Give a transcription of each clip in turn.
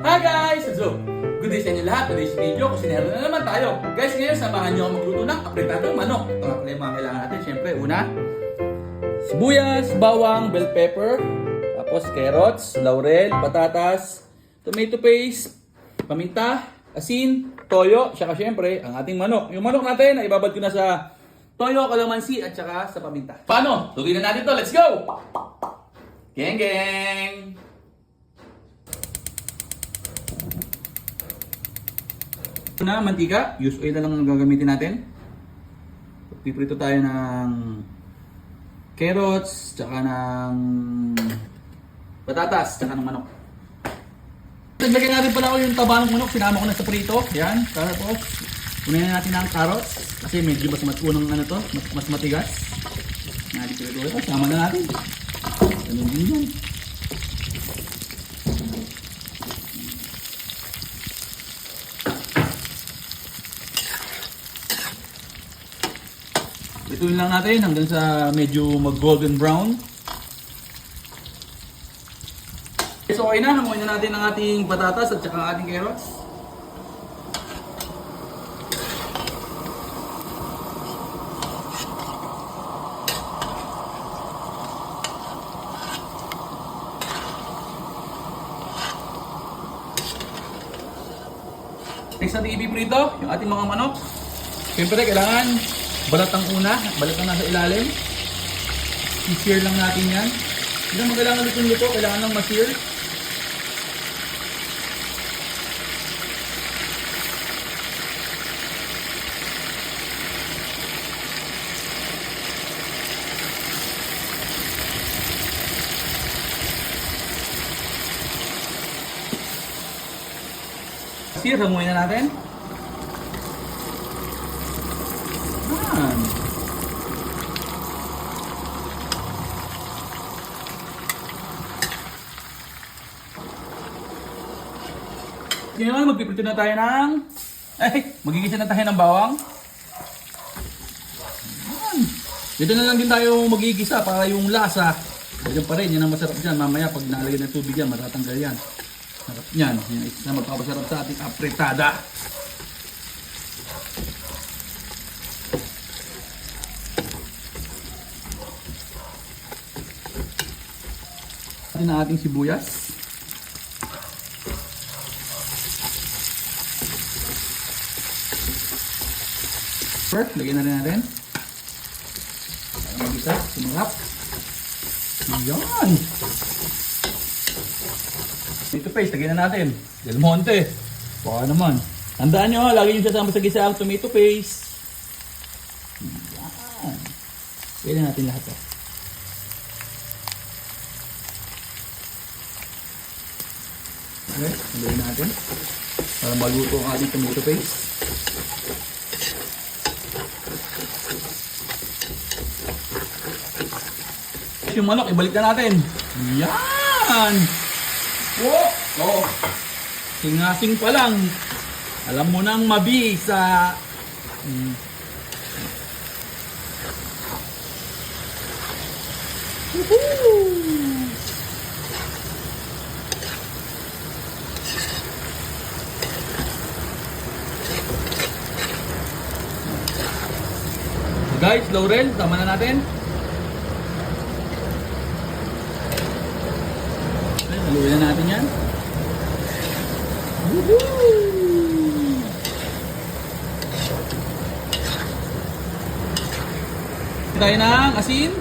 Hi guys! So, good day sa inyo lahat. Today's video, kusinero na naman tayo. Guys, ngayon samahan nyo ako magluto ng apretadong manok. Ito nga pala yung mga kailangan natin. Siyempre, una, sibuyas, bawang, bell pepper, tapos carrots, laurel, patatas, tomato paste, paminta, asin, toyo, saka siyempre, ang ating manok. Yung manok natin, ay ibabad ko na sa toyo, kalamansi, at saka sa paminta. Paano? Lutuin na natin to. Let's go! Geng geng! Na mantika, use oil na lang ang gagamitin natin. Piprito tayo ng carrots, tsaka ng patatas, tsaka ng manok. Lagyan natin pala ko yung taba ng manok, sinama ko na sa prito. Yan, tapos unahin natin ang carrots kasi medyo mas unang ano to, mas matigas. Natin prito ito, sama na natin. Ganun din yan. Ituin lang natin hanggang sa medyo mag-golden brown. So okay na, hamuin na natin ang ating patatas at saka ang ating carrots. Next natin ipiprito yung ating mga manok. Siyempre kailangan balat ang una, balat ang nasa ilalim. I-sear lang natin yan. Hindi naman kailangan luto, kailangan lang ma-sear. Sear, hanguin na natin. Ngayon, magpiprito na tayo ng... magigisa na tayo ng bawang. Dito na lang din tayo magigisa para yung lasa. Diyan pa rin, yan ang masarap dyan. Mamaya pag nalagyan ng tubig yan, matatanggal yan. Sarap yan. Yan isa na magpapasarap sa ating apretada. Atin na ating sibuyas. First, lagyan na rin natin. Para mag-isa, sumarap. Yan! Dito paste, lagyan na natin. Del Monte. Baka naman. Tandaan nyo, lagi nyo sasama sa gisa ang tomato paste. Yan. Lagyan na natin lahat to. Okay, lagyan natin. Para maluto ang ating tomato paste. Yung manok, ibalik na natin. Yan! Oh! Singasing pa lang. Alam mo nang mabisa. Guys, laurel, tama na natin. Haluin na natin yan. Woohoo! Tayo ng asin.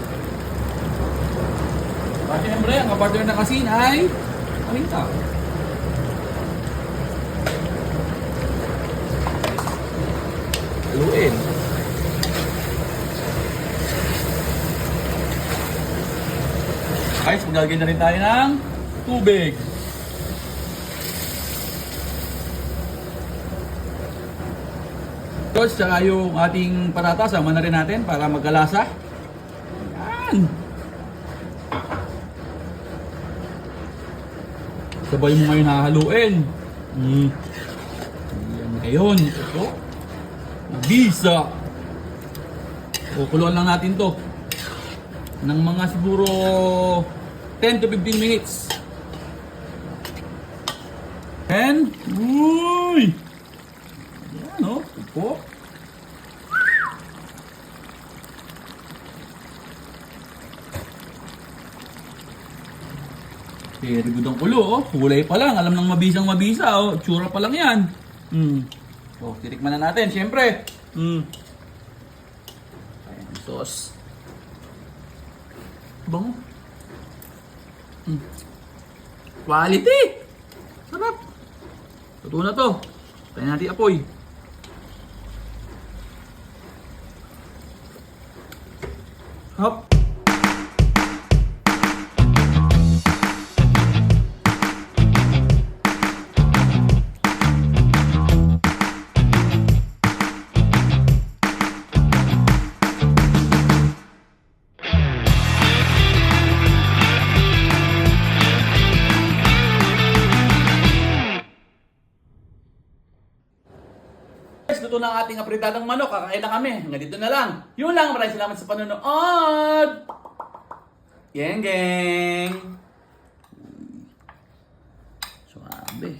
Siyempre, ang kapartner ng asin ay paminta. Haluin. Guys, maglalagay na rin tayo ng tubig. Tapos, tsaka yung ating patatas, sama na rin natin para magkalasa. Yan! Sabay mo ngayon hahaluin. Yan ngayon. Ito. Nabisa. Kukuluan lang natin to ng mga siguro 10 to 15 minutes. And, uy! Yan, oh. Upo. Very good ang ulo, oh. Kulay pa lang. Alam ng mabisang mabisa, oh. Tsura pa lang yan. So, titikman na natin, syempre. Ayan, sauce. Bango. Quality! Sarap! Totoo na to. Kaya natin apoy. Hop! Guys, luto na ang ating apritadong manok. Kakain na kami. Hanggang dito na lang. Yun lang. Maraming salamat sa panonood. Geng, geng. Suabe.